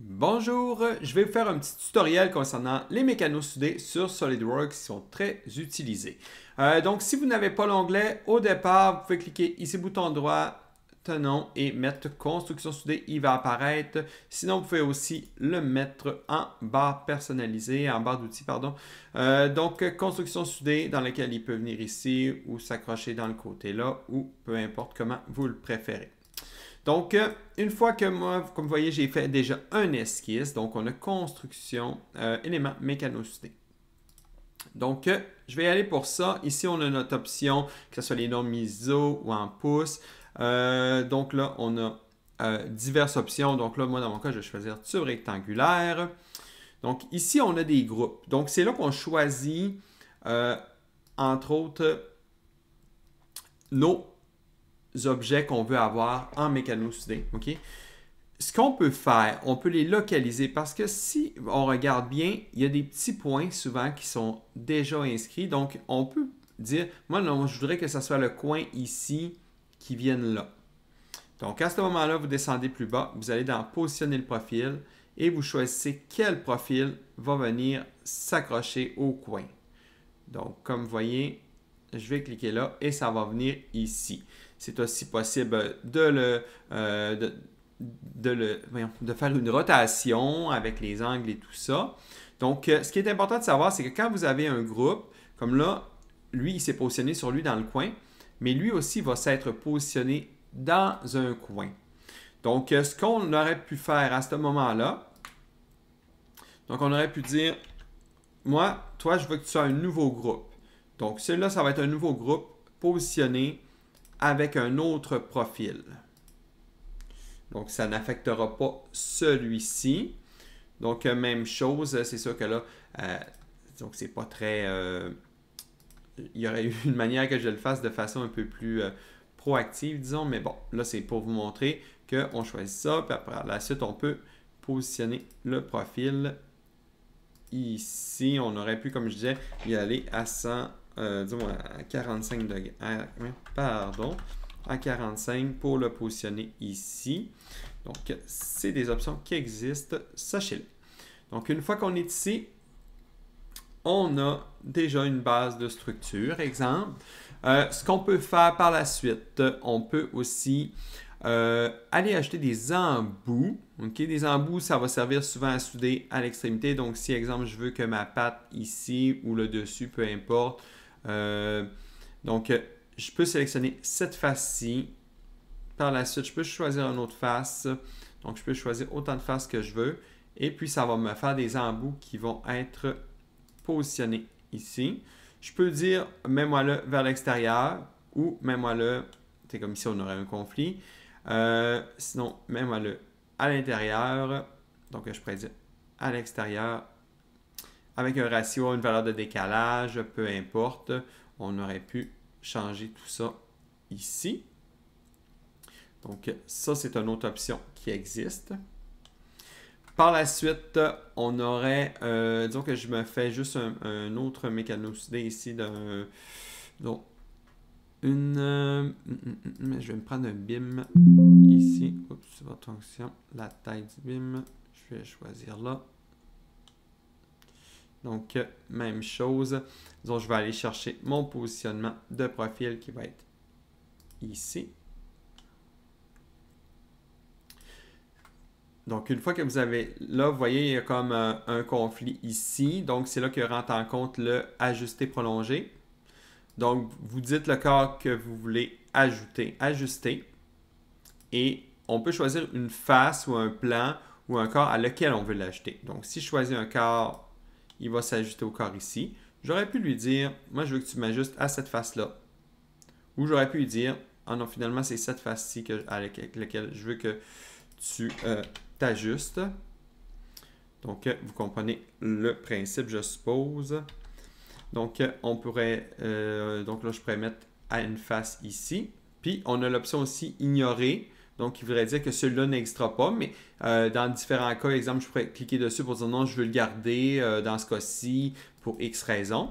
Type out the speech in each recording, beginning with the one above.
Bonjour, je vais vous faire un petit tutoriel concernant les mécanos soudés sur SolidWorks qui sont très utilisés. Donc, si vous n'avez pas l'onglet, au départ, vous pouvez cliquer ici, bouton droit, tenons et mettre construction soudée, il va apparaître. Sinon, vous pouvez aussi le mettre en barre personnalisée, en barre d'outils, pardon. Donc, construction soudée dans laquelle il peut venir ici ou s'accrocher dans le côté là ou peu importe comment vous le préférez. Donc, une fois que moi, comme vous voyez, j'ai fait déjà un esquisse, donc on a construction, éléments mécano-soudés. Donc, je vais aller pour ça. Ici, on a notre option, que ce soit les normes ISO ou en pouces. Donc là, on a diverses options. Donc là, moi, dans mon cas, je vais choisir tube rectangulaire. Donc, ici, on a des groupes. Donc, c'est là qu'on choisit, entre autres, nos objets qu'on veut avoir en mécano soudé. OK? Ce qu'on peut faire, on peut les localiser parce que si on regarde bien, il y a des petits points souvent qui sont déjà inscrits. Donc, on peut dire, moi, non, je voudrais que ce soit le coin ici qui vienne là. Donc, à ce moment-là, vous descendez plus bas, vous allez dans positionner le profil et vous choisissez quel profil va venir s'accrocher au coin. Donc, comme vous voyez, je vais cliquer là et ça va venir ici. C'est aussi possible de faire une rotation avec les angles et tout ça. Donc, ce qui est important de savoir, c'est que quand vous avez un groupe, comme là, lui, il s'est positionné sur lui dans le coin, mais lui aussi va s'être positionné dans un coin. Donc, ce qu'on aurait pu faire à ce moment-là, donc on aurait pu dire, moi, toi, je veux que tu sois un nouveau groupe. Donc, celui-là, ça va être un nouveau groupe positionné avec un autre profil. Donc, ça n'affectera pas celui-ci. Donc, même chose, c'est sûr que là, donc c'est pas très... il y aurait eu une manière que je le fasse de façon un peu plus proactive, disons, mais bon, là, c'est pour vous montrer qu'on choisit ça, puis après, la suite, on peut positionner le profil ici. On aurait pu, comme je disais, y aller à 100, disons à 45 degrés. Pardon, à 45 pour le positionner ici. Donc, c'est des options qui existent, sachez-le. Donc, une fois qu'on est ici, on a déjà une base de structure, exemple. Ce qu'on peut faire par la suite, on peut aussi aller acheter des embouts. Okay? Des embouts, ça va servir souvent à souder à l'extrémité. Donc, si, exemple, je veux que ma patte ici ou le dessus, peu importe. Donc, je peux sélectionner cette face-ci. Par la suite, je peux choisir une autre face. Donc, je peux choisir autant de faces que je veux. Et puis, ça va me faire des embouts qui vont être positionnés ici. Je peux dire, mets-moi le vers l'extérieur ou mets-moi le, c'est comme ici, on aurait un conflit. Sinon, mets-moi le à l'intérieur. Donc, je pourrais dire à l'extérieur avec un ratio, une valeur de décalage, peu importe. On aurait pu changer tout ça ici. Donc, ça, c'est une autre option qui existe. Par la suite, on aurait, disons que je me fais juste un autre mécano soudé ici. Donc, je vais me prendre un BIM ici. Oups, votre fonction, la taille du BIM. Je vais choisir là. Donc, même chose. Disons, je vais aller chercher mon positionnement de profil qui va être ici. Donc, une fois que vous avez là, vous voyez, il y a comme un conflit ici. Donc, c'est là que rentre en compte le ajuster prolongé. Donc, vous dites le corps que vous voulez ajuster. Et on peut choisir une face ou un plan ou un corps à lequel on veut l'ajouter. Donc, si je choisis un corps, il va s'ajuster au corps ici. J'aurais pu lui dire, moi, je veux que tu m'ajustes à cette face-là. Ou j'aurais pu lui dire, ah non, finalement, c'est cette face-ci avec laquelle je veux que tu t'ajustes. Donc, vous comprenez le principe, je suppose. Donc, on pourrait, donc là, je pourrais mettre à une face ici. Puis, on a l'option aussi ignorer. Donc, il voudrait dire que celui-là n'existera pas, mais dans différents cas, exemple, je pourrais cliquer dessus pour dire non, je veux le garder dans ce cas-ci pour X raisons.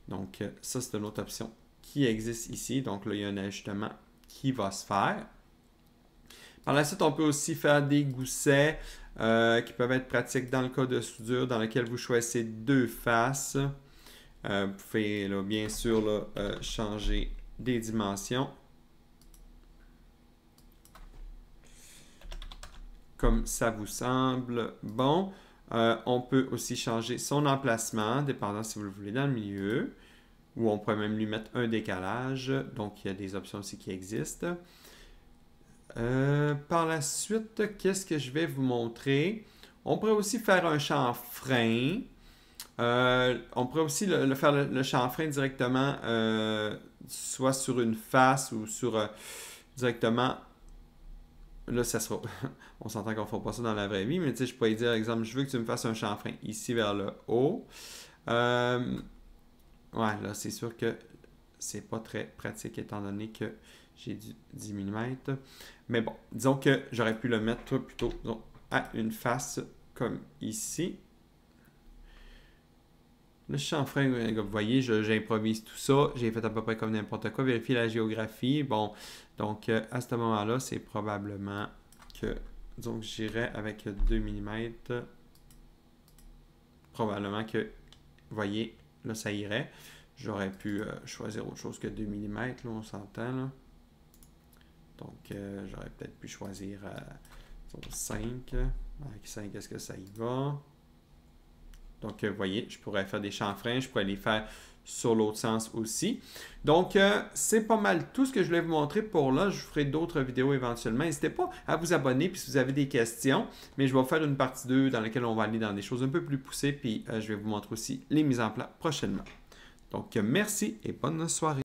Donc, ça, c'est une autre option qui existe ici. Donc, là, il y a un ajustement qui va se faire. Par la suite, on peut aussi faire des goussets. qui peuvent être pratiques dans le cas de soudure dans lequel vous choisissez deux faces. Vous pouvez là, bien sûr là, changer des dimensions. Comme ça vous semble bon. On peut aussi changer son emplacement, dépendant si vous le voulez dans le milieu. Ou on pourrait même lui mettre un décalage. Donc, il y a des options aussi qui existent. Par la suite, qu'est-ce que je vais vous montrer? On pourrait aussi faire un chanfrein. On pourrait aussi faire le chanfrein directement, soit sur une face ou sur directement. Là, ça sera. On s'entend qu'on ne fera pas ça dans la vraie vie, mais tu sais, je pourrais dire, exemple, je veux que tu me fasses un chanfrein ici vers le haut. Ouais, là, c'est sûr que c'est pas très pratique étant donné que j'ai du 10 mm. Mais bon, disons que j'aurais pu le mettre plutôt disons, à une face comme ici. Le chanfrein, vous voyez, j'improvise tout ça. J'ai fait à peu près comme n'importe quoi. Vérifier la géographie. Bon, donc à ce moment-là, c'est probablement que, donc j'irai avec 2 mm. Probablement que, vous voyez, là, ça irait. J'aurais pu choisir autre chose que 2 mm, là, on s'entend, là. Donc, j'aurais peut-être pu choisir 5. Avec 5, est-ce que ça y va? Donc, vous voyez, je pourrais faire des chanfreins, je pourrais les faire sur l'autre sens aussi. Donc, c'est pas mal tout ce que je voulais vous montrer pour là. Je vous ferai d'autres vidéos éventuellement. N'hésitez pas à vous abonner, puis si vous avez des questions, mais je vais faire une partie 2 dans laquelle on va aller dans des choses un peu plus poussées, puis je vais vous montrer aussi les mises en place prochainement. Donc, merci et bonne soirée.